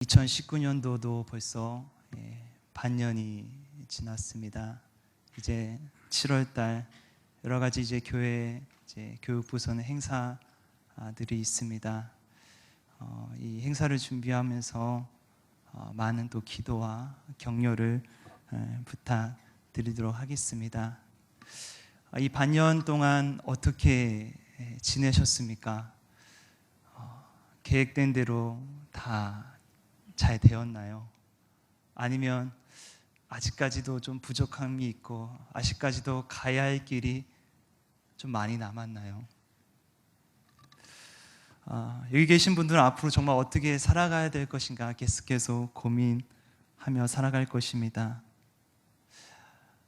2019년도도 벌써 반년이 지났습니다. 이제 7월달 여러 가지 이제 교회 교육부서는 행사들이 있습니다. 이 행사를 준비하면서 많은 또 기도와 격려를 부탁드리도록 하겠습니다. 이 반년 동안 어떻게 지내셨습니까? 계획된 대로 다 잘 되었나요? 아니면 아직까지도 좀 부족함이 있고 아직까지도 가야 할 길이 좀 많이 남았나요? 여기 계신 분들은 앞으로 정말 어떻게 살아가야 될 것인가 계속해서 고민하며 살아갈 것입니다.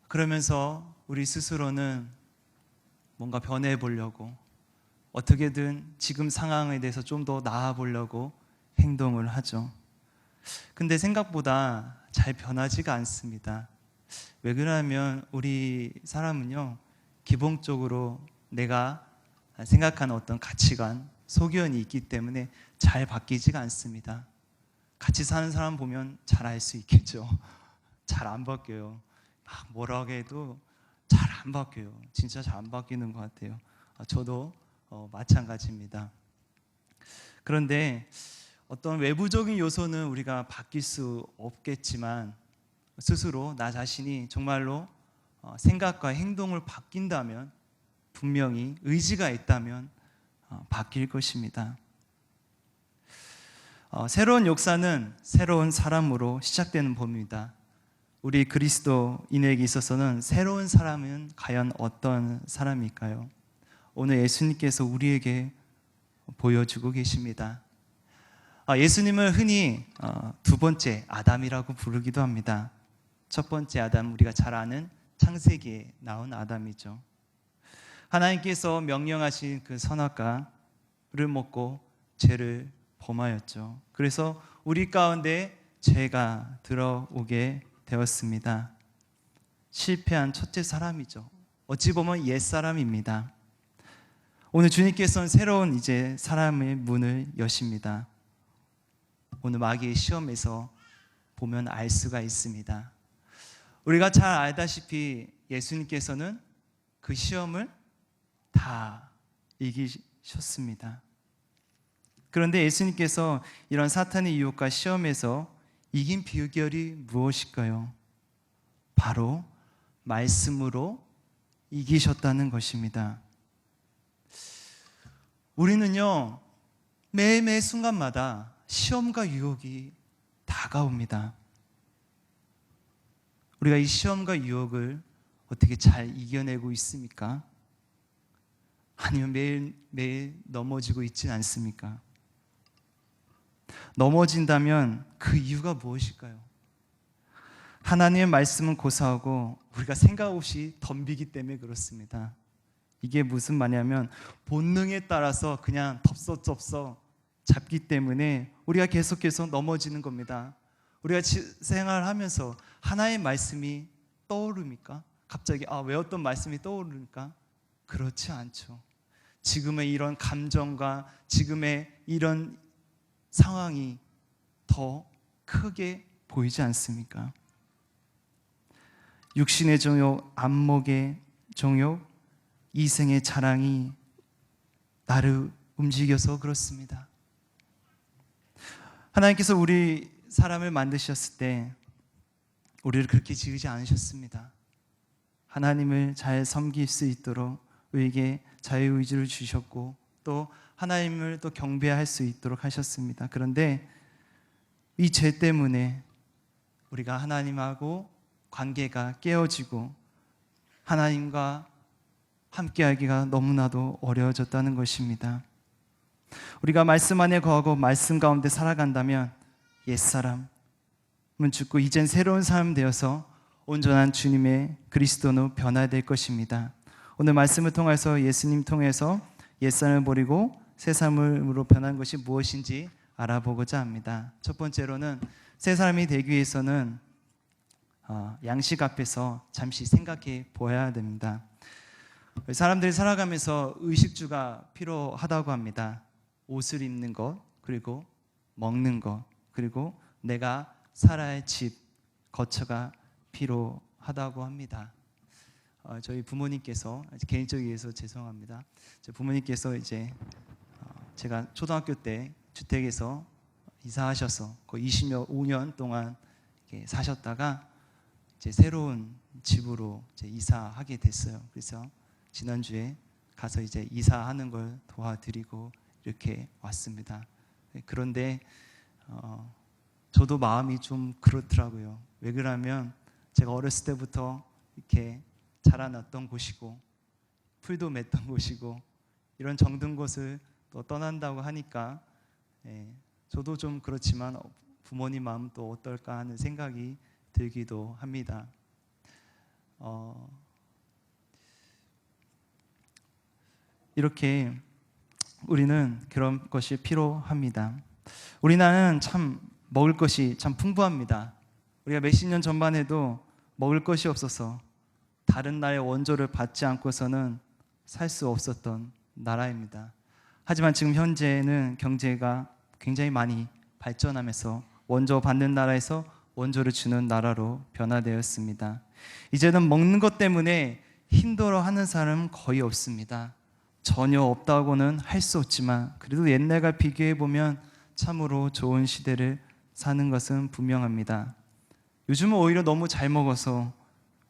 그러면서 우리 스스로는 뭔가 변해 보려고 어떻게든 지금 상황에 대해서 좀 더 나아 보려고 행동을 하죠. 근데 생각보다 잘 변하지가 않습니다. 왜 그러냐면 우리 사람은요, 기본적으로 내가 생각하는 어떤 가치관, 소견이 있기 때문에 잘 바뀌지가 않습니다. 같이 사는 사람 보면 잘 알 수 있겠죠. 잘 안 바뀌어요. 뭐라고 해도 잘 안 바뀌어요. 진짜 잘 안 바뀌는 것 같아요. 저도 마찬가지입니다. 그런데 어떤 외부적인 요소는 우리가 바뀔 수 없겠지만 스스로 나 자신이 정말로 생각과 행동을 바뀐다면, 분명히 의지가 있다면 바뀔 것입니다. 새로운 역사는 새로운 사람으로 시작되는 법입니다. 우리 그리스도인에게 있어서는 새로운 사람은 과연 어떤 사람일까요? 오늘 예수님께서 우리에게 보여주고 계십니다. 예수님을 흔히 두 번째 아담이라고 부르기도 합니다. 첫 번째 아담, 우리가 잘 아는 창세기에 나온 아담이죠. 하나님께서 명령하신 그 선악과를 먹고 죄를 범하였죠. 그래서 우리 가운데 죄가 들어오게 되었습니다. 실패한 첫째 사람이죠. 어찌 보면 옛사람입니다. 오늘 주님께서는 새로운 이제 사람의 문을 여십니다. 오늘 마귀의 시험에서 보면 알 수가 있습니다. 우리가 잘 알다시피 예수님께서는 그 시험을 다 이기셨습니다. 그런데 예수님께서 이런 사탄의 유혹과 시험에서 이긴 비결이 무엇일까요? 바로 말씀으로 이기셨다는 것입니다. 우리는요, 매일매일 순간마다 시험과 유혹이 다가옵니다. 우리가 이 시험과 유혹을 어떻게 잘 이겨내고 있습니까? 아니면 매일매일 넘어지고 있지 않습니까? 넘어진다면 그 이유가 무엇일까요? 하나님의 말씀은 고사하고 우리가 생각 없이 덤비기 때문에 그렇습니다. 이게 무슨 말이냐면 본능에 따라서 그냥 덥석덥석 잡기 때문에 우리가 계속해서 넘어지는 겁니다. 우리가 생활하면서 하나의 말씀이 떠오릅니까? 갑자기 외웠던 말씀이 떠오릅니까? 그렇지 않죠. 지금의 이런 감정과 지금의 이런 상황이 더 크게 보이지 않습니까? 육신의 정욕, 안목의 정욕, 이생의 자랑이 나를 움직여서 그렇습니다. 하나님께서 우리 사람을 만드셨을 때 우리를 그렇게 지으지 않으셨습니다. 하나님을 잘 섬길 수 있도록 우리에게 자유의지를 주셨고 또 하나님을 또 경배할 수 있도록 하셨습니다. 그런데 이 죄 때문에 우리가 하나님하고 관계가 깨어지고 하나님과 함께하기가 너무나도 어려워졌다는 것입니다. 우리가 말씀 안에 거하고 말씀 가운데 살아간다면 옛사람은 죽고 이젠 새로운 사람 되어서 온전한 주님의 그리스도로 변화될 것입니다. 오늘 말씀을 통해서 예수님 통해서 옛사람을 버리고 새 사람으로 변한 것이 무엇인지 알아보고자 합니다. 첫 번째로는 새 사람이 되기 위해서는 양식 앞에서 잠시 생각해 보아야 됩니다. 사람들이 살아가면서 의식주가 필요하다고 합니다. 옷을 입는 것, 그리고 먹는 것, 그리고 내가 살아야 할 집, 거처가 필요하다고 합니다. 저희 부모님께서, 개인적이어서 죄송합니다. 제 부모님께서 이제 제가 초등학교 때 주택에서 이사하셔서 거의 25년 동안 이렇게 사셨다가 이제 새로운 집으로 이제 이사하게 됐어요. 그래서 지난주에 가서 이제 이사하는 걸 도와드리고 이렇게 왔습니다. 그런데 저도 마음이 좀 그렇더라고요. 왜 그러냐면 제가 어렸을 때부터 이렇게 자라났던 곳이고 풀도 맺던 곳이고 이런 정든 곳을 또 떠난다고 하니까 저도 좀 그렇지만 부모님 마음 또 어떨까 하는 생각이 들기도 합니다. 이렇게 우리는 그런 것이 필요합니다. 우리나라는 참 먹을 것이 참 풍부합니다. 우리가 몇십 년 전만 해도 먹을 것이 없어서 다른 나라의 원조를 받지 않고서는 살 수 없었던 나라입니다. 하지만 지금 현재는 경제가 굉장히 많이 발전하면서 원조 받는 나라에서 원조를 주는 나라로 변화되었습니다. 이제는 먹는 것 때문에 힘들어하는 사람은 거의 없습니다. 전혀 없다고는 할 수 없지만 그래도 옛날과 비교해 보면 참으로 좋은 시대를 사는 것은 분명합니다. 요즘은 오히려 너무 잘 먹어서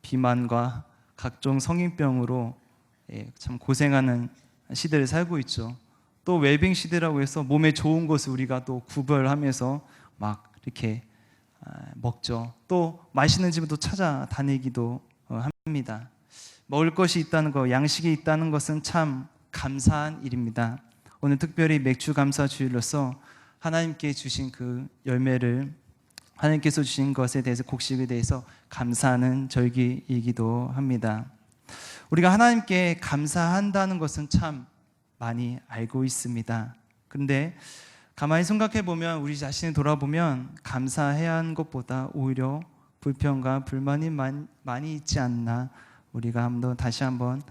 비만과 각종 성인병으로 참 고생하는 시대를 살고 있죠. 또 웰빙 시대라고 해서 몸에 좋은 것을 우리가 또 구별하면서 막 이렇게 먹죠. 또 맛있는 집을 또 찾아다니기도 합니다. 먹을 것이 있다는 것, 양식이 있다는 것은 참 감사한 일입니다. 오늘 특별히 맥주 감사 주일로서 하나님께 주신 그 열매를, 하나님께서 주신 것에 대해서, 곡식에 대해서 감사하는 절기이기도 합니다. 우리가 하나님께 감사한다는 것은 참 많이 알고 있습니다. 그런데 가만히 생각해 보면, 우리 자신을 돌아보면 감사해야 하는 것보다 오히려 불평과 불만이 많이 있지 않나, 우리가 다시 한번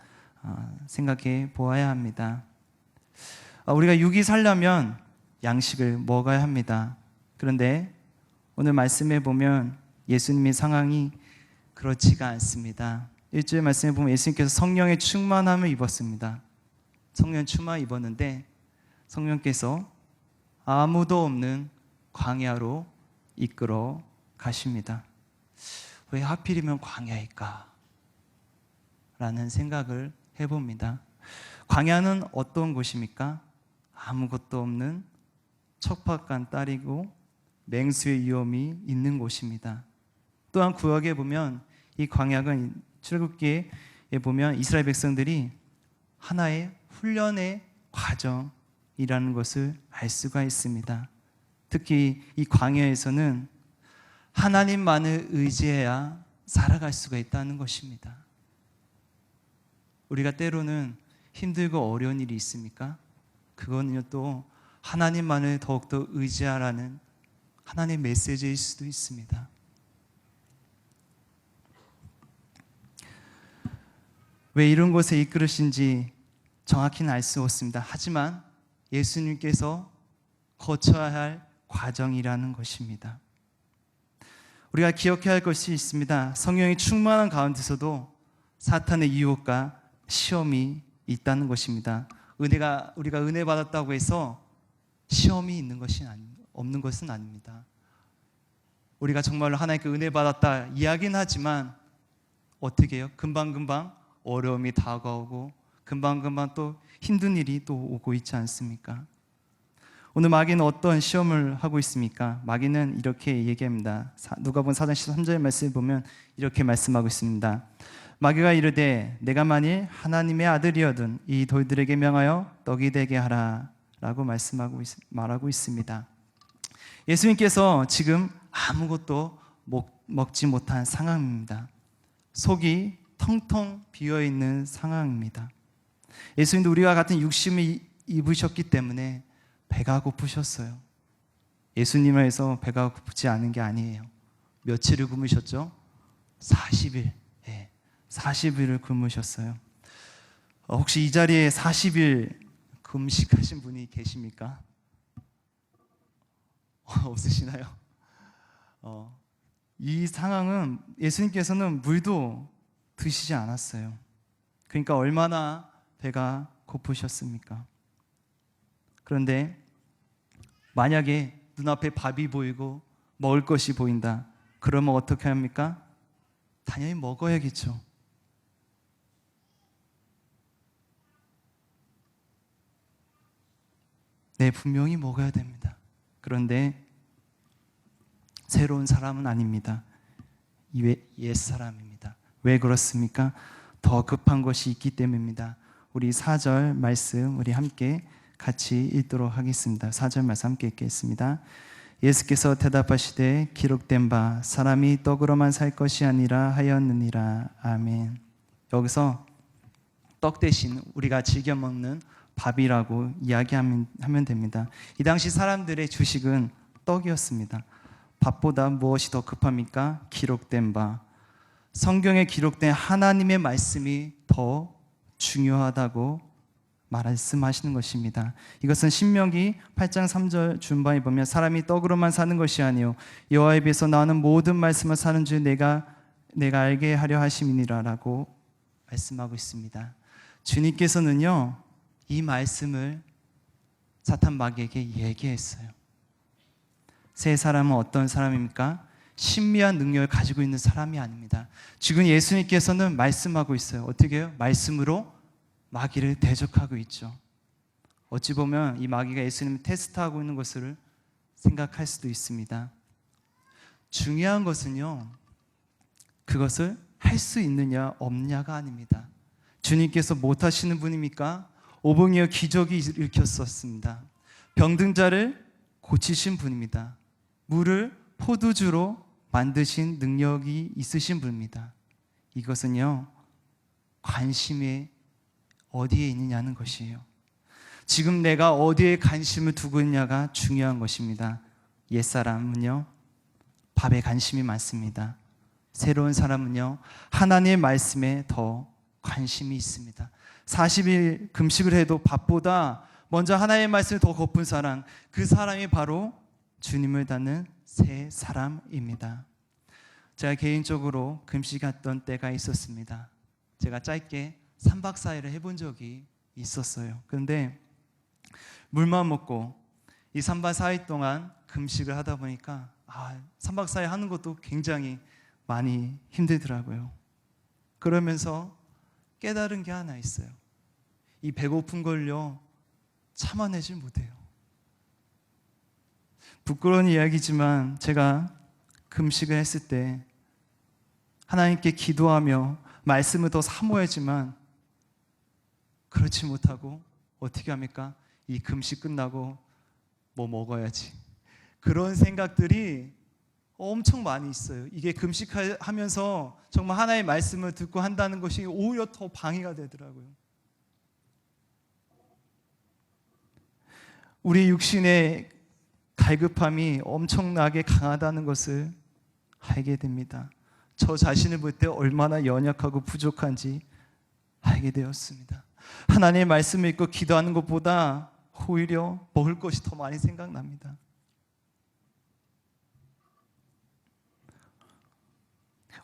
생각해 보아야 합니다. 우리가 육이 살려면 양식을 먹어야 합니다. 그런데 오늘 말씀해 보면 예수님의 상황이 그렇지가 않습니다. 1절 말씀해 보면 예수님께서 성령의 충만함을 입었습니다. 성령 충만 입었는데 성령께서 아무도 없는 광야로 이끌어 가십니다. 왜 하필이면 광야일까? 라는 생각을 해봅니다. 광야는 어떤 곳입니까? 아무것도 없는 척박한 땅이고 맹수의 위험이 있는 곳입니다. 또한 구약에 보면 이 광야는, 출애굽기에 보면 이스라엘 백성들이 하나의 훈련의 과정이라는 것을 알 수가 있습니다. 특히 이 광야에서는 하나님만을 의지해야 살아갈 수가 있다는 것입니다. 우리가 때로는 힘들고 어려운 일이 있습니까? 그거는요, 또 하나님만을 더욱더 의지하라는 하나님의 메시지일 수도 있습니다. 왜 이런 곳에 이끌으신지 정확히는 알 수 없습니다. 하지만 예수님께서 거쳐야 할 과정이라는 것입니다. 우리가 기억해야 할 것이 있습니다. 성령이 충만한 가운데서도 사탄의 유혹과 시험이 있다는 것입니다. 우리가 은혜 받았다고 해서 시험이 없는 것은 아닙니다. 우리가 정말로 하나님께 은혜 받았다 이야기는 하지만 어떻게 해요? 금방금방 어려움이 다가오고 금방금방 또 힘든 일이 또 오고 있지 않습니까? 오늘 마귀는 어떤 시험을 하고 있습니까? 마귀는 이렇게 얘기합니다. 누가복음 4장 13절 말씀을 보면 이렇게 말씀하고 있습니다. 마귀가 이르되 내가 만일 하나님의 아들이어든 이 돌들에게 명하여 떡이 되게 하라 라고 말하고 있습니다. 예수님께서 지금 아무것도 먹지 못한 상황입니다. 속이 텅텅 비어있는 상황입니다. 예수님도 우리와 같은 육신을 입으셨기 때문에 배가 고프셨어요. 예수님을 해서 배가 고프지 않은 게 아니에요. 며칠을 굶으셨죠? 40일. 40일을 굶으셨어요. 혹시 이 자리에 40일 금식하신 분이 계십니까? 없으시나요? 이 상황은 예수님께서는 물도 드시지 않았어요. 그러니까 얼마나 배가 고프셨습니까? 그런데 만약에 눈앞에 밥이 보이고 먹을 것이 보인다. 그러면 어떻게 합니까? 당연히 먹어야겠죠. 네, 분명히 먹어야 됩니다. 그런데 새로운 사람은 아닙니다. 옛사람입니다. 왜 그렇습니까? 더 급한 것이 있기 때문입니다. 우리 4절 말씀 우리 함께 같이 읽도록 하겠습니다. 4절 말씀 함께 읽겠습니다. 예수께서 대답하시되 기록된 바 사람이 떡으로만 살 것이 아니라 하였느니라. 아멘. 여기서 떡 대신 우리가 즐겨 먹는 밥이라고 이야기하면 됩니다. 이 당시 사람들의 주식은 떡이었습니다. 밥보다 무엇이 더 급합니까? 기록된 바. 성경에 기록된 하나님의 말씀이 더 중요하다고 말씀하시는 것입니다. 이것은 신명기 8장 3절 중반에 보면 사람이 떡으로만 사는 것이 아니요 여호와의 입에서 나오는 모든 말씀을 사는 줄 내가 알게 하려 하심이니라라고 말씀하고 있습니다. 주님께서는요 이 말씀을 사탄 마귀에게 얘기했어요. 새 사람은 어떤 사람입니까? 신비한 능력을 가지고 있는 사람이 아닙니다. 지금 예수님께서는 말씀하고 있어요. 어떻게 해요? 말씀으로 마귀를 대적하고 있죠. 어찌 보면 이 마귀가 예수님을 테스트하고 있는 것을 생각할 수도 있습니다. 중요한 것은요, 그것을 할 수 있느냐 없냐가 아닙니다. 주님께서 못하시는 분입니까? 오병이어 기적이 일으켰었습니다. 병든 자를 고치신 분입니다. 물을 포도주로 만드신 능력이 있으신 분입니다. 이것은요, 관심이 어디에 있느냐는 것이에요. 지금 내가 어디에 관심을 두고 있냐가 중요한 것입니다. 옛사람은요, 밥에 관심이 많습니다. 새로운 사람은요, 하나님의 말씀에 더 관심이 있습니다. 40일 금식을 해도 밥보다 먼저 하나님의 말씀을 더 고픈 사람, 그 사람이 바로 주님을 닮는 새 사람입니다. 제가 개인적으로 금식했던 때가 있었습니다. 제가 짧게 3박 4일을 해본 적이 있었어요. 그런데 물만 먹고 이 3박 4일 동안 금식을 하다 보니까 3박 4일 하는 것도 굉장히 많이 힘들더라고요. 그러면서 깨달은 게 하나 있어요. 이 배고픈 걸요 참아내질 못해요. 부끄러운 이야기지만 제가 금식을 했을 때 하나님께 기도하며 말씀을 더 사모하지만 그렇지 못하고 어떻게 합니까? 이 금식 끝나고 뭐 먹어야지. 그런 생각들이 엄청 많이 있어요. 이게 금식하면서 정말 하나의 말씀을 듣고 한다는 것이 오히려 더 방해가 되더라고요. 우리 육신의 갈급함이 엄청나게 강하다는 것을 알게 됩니다. 저 자신을 볼 때 얼마나 연약하고 부족한지 알게 되었습니다. 하나님의 말씀을 읽고 기도하는 것보다 오히려 먹을 것이 더 많이 생각납니다.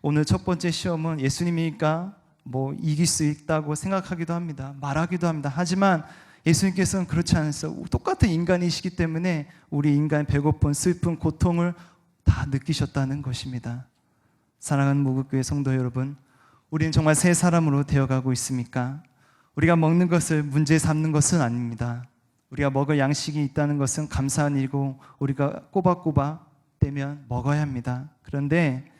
오늘 첫 번째 시험은 예수님이니까 이길 수 있다고 생각하기도 합니다. 말하기도 합니다. 하지만 예수님께서는 그렇지 않으세요. 똑같은 인간이시기 때문에 우리 인간의 배고픈, 슬픈, 고통을 다 느끼셨다는 것입니다. 사랑하는 무국교회 성도 여러분, 우리는 정말 새 사람으로 되어가고 있습니까? 우리가 먹는 것을 문제 삼는 것은 아닙니다. 우리가 먹을 양식이 있다는 것은 감사한 일이고 우리가 꼬박꼬박 되면 먹어야 합니다. 그런데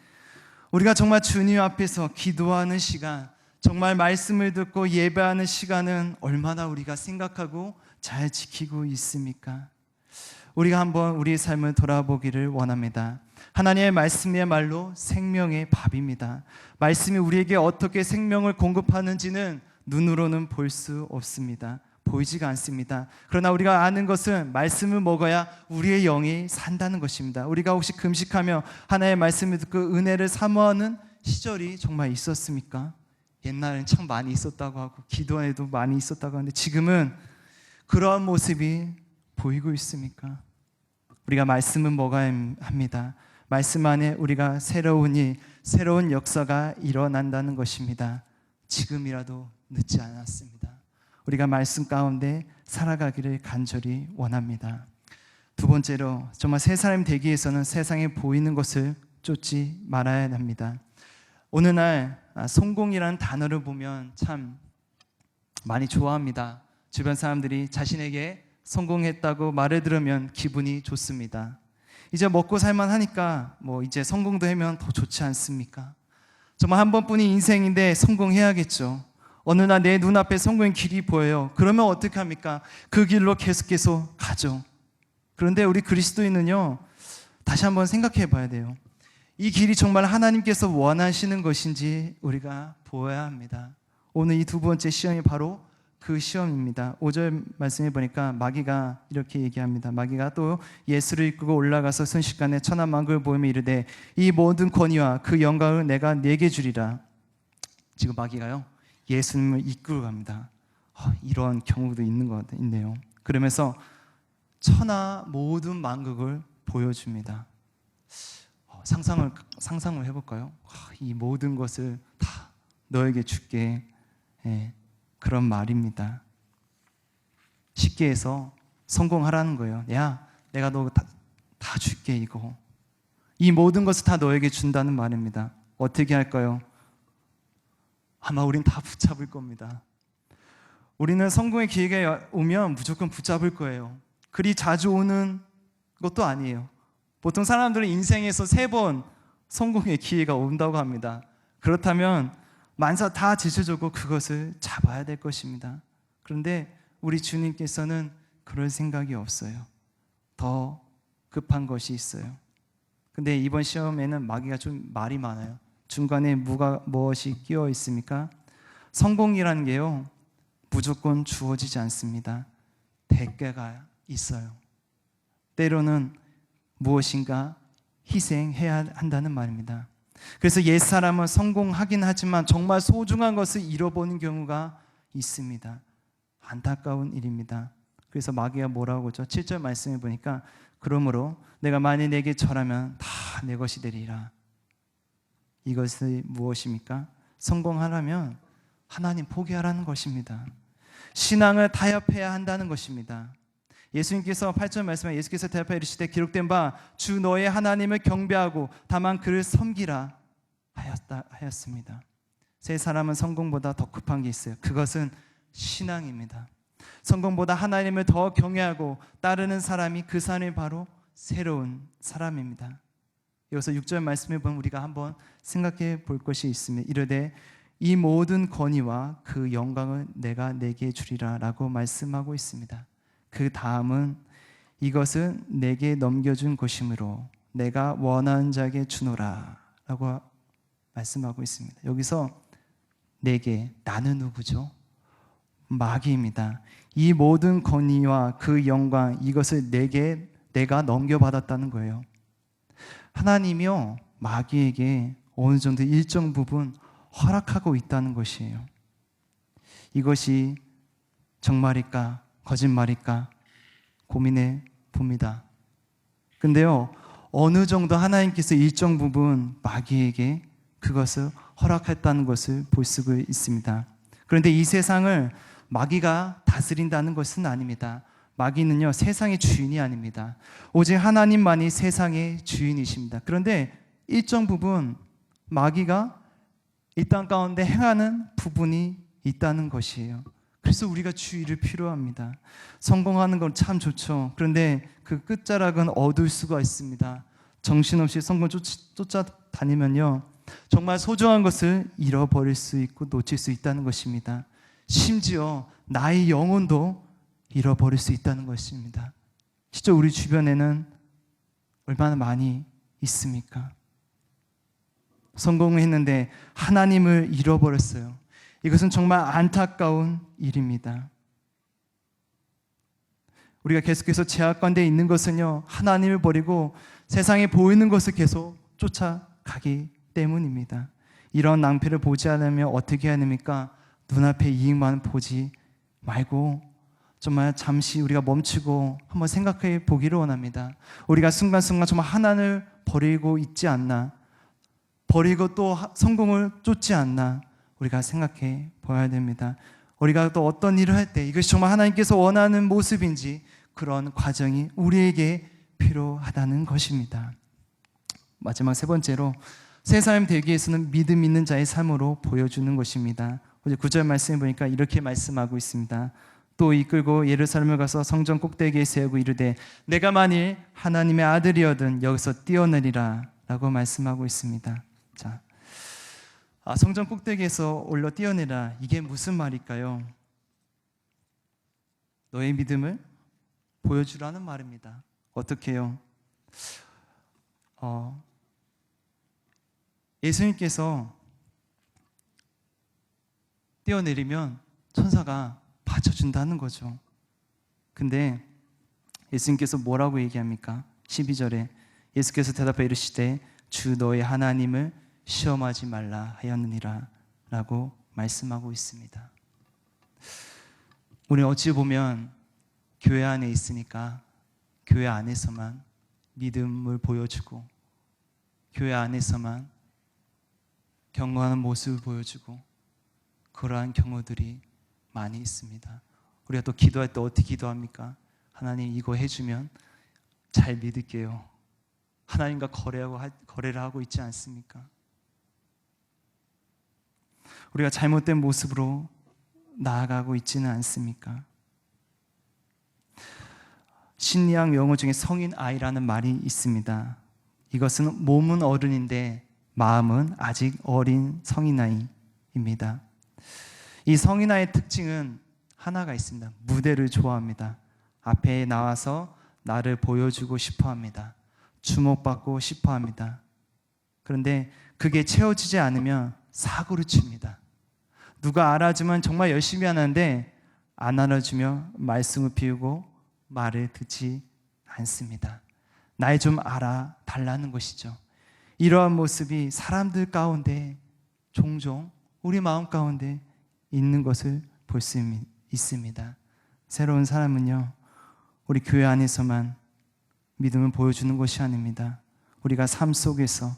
우리가 정말 주님 앞에서 기도하는 시간, 정말 말씀을 듣고 예배하는 시간은 얼마나 우리가 생각하고 잘 지키고 있습니까? 우리가 한번 우리의 삶을 돌아보기를 원합니다. 하나님의 말씀이야말로 생명의 밥입니다. 말씀이 우리에게 어떻게 생명을 공급하는지는 눈으로는 볼 수 없습니다. 보이지가 않습니다. 그러나 우리가 아는 것은 말씀을 먹어야 우리의 영이 산다는 것입니다. 우리가 혹시 금식하며 하나님의 말씀을 듣고 은혜를 사모하는 시절이 정말 있었습니까? 옛날엔 참 많이 있었다고 하고 기도에도 많이 있었다고 하는데 지금은 그러한 모습이 보이고 있습니까? 우리가 말씀을 먹어야 합니다. 말씀 안에 우리가 새로운 일, 새로운 역사가 일어난다는 것입니다. 지금이라도 늦지 않았습니다. 우리가 말씀 가운데 살아가기를 간절히 원합니다. 두 번째로, 정말 새 사람이 되기 위해서는 세상에 보이는 것을 쫓지 말아야 합니다. 오늘날 성공이라는 단어를 보면 참 많이 좋아합니다. 주변 사람들이 자신에게 성공했다고 말을 들으면 기분이 좋습니다. 이제 먹고 살만 하니까 이제 성공도 하면 더 좋지 않습니까? 정말 한 번뿐인 인생인데 성공해야겠죠. 어느 날 내 눈앞에 성공의 길이 보여요. 그러면 어떻게 합니까? 그 길로 계속해서 가죠. 그런데 우리 그리스도인은요, 다시 한번 생각해 봐야 돼요. 이 길이 정말 하나님께서 원하시는 것인지 우리가 보아야 합니다. 오늘 이 두 번째 시험이 바로 그 시험입니다. 5절 말씀해 보니까 마귀가 이렇게 얘기합니다. 마귀가 또 예수를 이끌고 올라가서 순식간에 천하만국을 보이며 이르되 이 모든 권위와 그 영광을 내가 네게 주리라. 지금 마귀가요, 예수님을 이끌고 갑니다. 이런 경우도 있네요. 그러면서 천하 모든 만국을 보여줍니다. 상상을 해볼까요? 이 모든 것을 다 너에게 줄게. 그런 말입니다. 쉽게 해서 성공하라는 거예요. 야, 내가 너 다 줄게 이거. 이 모든 것을 다 너에게 준다는 말입니다. 어떻게 할까요? 아마 우린 다 붙잡을 겁니다. 우리는 성공의 기회가 오면 무조건 붙잡을 거예요. 그리 자주 오는 것도 아니에요. 보통 사람들은 인생에서 3번 성공의 기회가 온다고 합니다. 그렇다면 만사 다 지쳐주고 그것을 잡아야 될 것입니다. 그런데 우리 주님께서는 그럴 생각이 없어요. 더 급한 것이 있어요. 근데 이번 시험에는 마귀가 좀 말이 많아요. 중간에 무엇이 끼어 있습니까? 성공이라는 게요, 무조건 주어지지 않습니다. 대가가 있어요. 때로는 무엇인가 희생해야 한다는 말입니다. 그래서 옛사람은 성공하긴 하지만 정말 소중한 것을 잃어버리는 경우가 있습니다. 안타까운 일입니다. 그래서 마귀가 뭐라고 하죠? 7절 말씀해 보니까 그러므로 내가 만일 내게 절하면 다 내 것이 되리라. 이것이 무엇입니까? 성공하려면 하나님 포기하라는 것입니다. 신앙을 타협해야 한다는 것입니다. 예수님께서 8절 말씀에 예수께서 대답하여 이르시되 기록된 바 주 너의 하나님을 경배하고 다만 그를 섬기라 하였습니다. 세 사람은 성공보다 더 급한 게 있어요. 그것은 신앙입니다. 성공보다 하나님을 더 경외하고 따르는 사람이 그 사람이 바로 새로운 사람입니다. 여기서 6절 말씀해 보면 우리가 한번 생각해 볼 것이 있습니다. 이르되 이 모든 권위와 그 영광을 내가 내게 주리라 라고 말씀하고 있습니다. 그 다음은 이것은 내게 넘겨준 것이므로 내가 원하는 자에게 주노라 라고 말씀하고 있습니다. 여기서 내게, 나는 누구죠? 마귀입니다. 이 모든 권위와 그 영광, 이것을 내가 넘겨받았다는 거예요. 하나님이요, 마귀에게 어느 정도 일정 부분 허락하고 있다는 것이에요. 이것이 정말일까 거짓말일까 고민해 봅니다. 근데요, 어느 정도 하나님께서 일정 부분 마귀에게 그것을 허락했다는 것을 볼 수가 있습니다. 그런데 이 세상을 마귀가 다스린다는 것은 아닙니다. 마귀는요, 세상의 주인이 아닙니다. 오직 하나님만이 세상의 주인이십니다. 그런데 일정 부분 마귀가 이 땅 가운데 행하는 부분이 있다는 것이에요. 그래서 우리가 주의를 필요합니다. 성공하는 건 참 좋죠. 그런데 그 끝자락은 어두울 수가 있습니다. 정신없이 성공 쫓아다니면요, 정말 소중한 것을 잃어버릴 수 있고 놓칠 수 있다는 것입니다. 심지어 나의 영혼도 잃어버릴 수 있다는 것입니다. 진짜 우리 주변에는 얼마나 많이 있습니까? 성공을 했는데 하나님을 잃어버렸어요. 이것은 정말 안타까운 일입니다. 우리가 계속해서 제약 가운데 있는 것은요, 하나님을 버리고 세상에 보이는 것을 계속 쫓아가기 때문입니다. 이런 낭패를 보지 않으면 어떻게 해야 됩니까? 눈앞에 이익만 보지 말고 정말 잠시 우리가 멈추고 한번 생각해 보기를 원합니다. 우리가 순간순간 정말 하나님을 버리고 있지 않나, 버리고 또 성공을 쫓지 않나 우리가 생각해 봐야 됩니다. 우리가 또 어떤 일을 할 때 이것이 정말 하나님께서 원하는 모습인지 그런 과정이 우리에게 필요하다는 것입니다. 마지막 세 번째로 새 사람 되기 위해서는 믿음 있는 자의 삶으로 보여주는 것입니다. 어제 9절 말씀해 보니까 이렇게 말씀하고 있습니다. 또 이끌고 예루살렘을 가서 성전 꼭대기에 세우고 이르되 내가 만일 하나님의 아들이어든 여기서 뛰어내리라 라고 말씀하고 있습니다. 자, 성전 꼭대기에서 올라 뛰어내라, 이게 무슨 말일까요? 너의 믿음을 보여주라는 말입니다. 어떻게요? 예수님께서 뛰어내리면 천사가 받쳐준다는 거죠. 근데 예수님께서 뭐라고 얘기합니까? 12절에 예수께서 대답해 이르시되 주 너의 하나님을 시험하지 말라 하였느니라 라고 말씀하고 있습니다. 우리 어찌 보면 교회 안에 있으니까 교회 안에서만 믿음을 보여주고 교회 안에서만 경건한 모습을 보여주고 그러한 경우들이 많이 있습니다. 우리가 또 기도할 때 어떻게 기도합니까? 하나님 이거 해주면 잘 믿을게요. 하나님과 거래를 하고 있지 않습니까? 우리가 잘못된 모습으로 나아가고 있지는 않습니까? 신약 영어 중에 성인 아이라는 말이 있습니다. 이것은 몸은 어른인데 마음은 아직 어린 성인 아이입니다. 이 성인 아이의 특징은 하나가 있습니다. 무대를 좋아합니다. 앞에 나와서 나를 보여주고 싶어합니다. 주목받고 싶어합니다. 그런데 그게 채워지지 않으면 사고를 칩니다. 누가 알아주면 정말 열심히 하는데 안 알아주며 말씀을 피우고 말을 듣지 않습니다. 날 좀 알아달라는 것이죠. 이러한 모습이 사람들 가운데 종종 우리 마음 가운데 있는 것을 볼 수 있습니다. 새로운 사람은요, 우리 교회 안에서만 믿음을 보여주는 것이 아닙니다. 우리가 삶 속에서,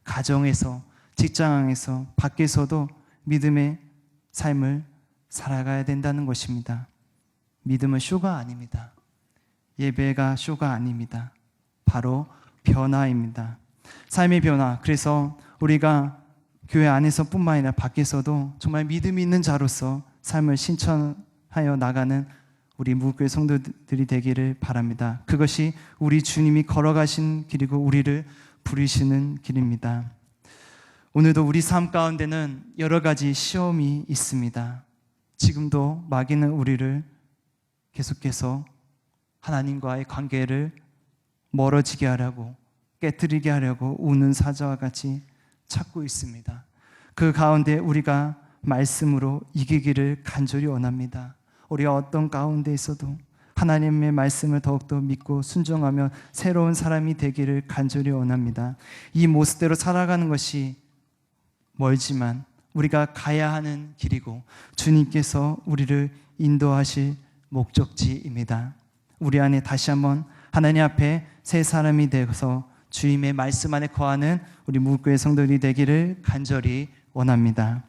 가정에서, 직장에서, 밖에서도 믿음의 삶을 살아가야 된다는 것입니다. 믿음은 쇼가 아닙니다. 예배가 쇼가 아닙니다. 바로 변화입니다. 삶의 변화. 그래서 우리가 교회 안에서뿐만 아니라 밖에서도 정말 믿음이 있는 자로서 삶을 실천하여 나가는 우리 무교회 성도들이 되기를 바랍니다. 그것이 우리 주님이 걸어가신 길이고 우리를 부르시는 길입니다. 오늘도 우리 삶 가운데는 여러 가지 시험이 있습니다. 지금도 마귀는 우리를 계속해서 하나님과의 관계를 멀어지게 하려고, 깨뜨리게 하려고 우는 사자와 같이 찾고 있습니다. 그 가운데 우리가 말씀으로 이기기를 간절히 원합니다. 우리가 어떤 가운데 있어도 하나님의 말씀을 더욱더 믿고 순종하며 새로운 사람이 되기를 간절히 원합니다. 이 모습대로 살아가는 것이 멀지만 우리가 가야 하는 길이고 주님께서 우리를 인도하실 목적지입니다. 우리 안에 다시 한번 하나님 앞에 새 사람이 되어서 주님의 말씀 안에 거하는 우리 무교회 성도들이 되기를 간절히 원합니다.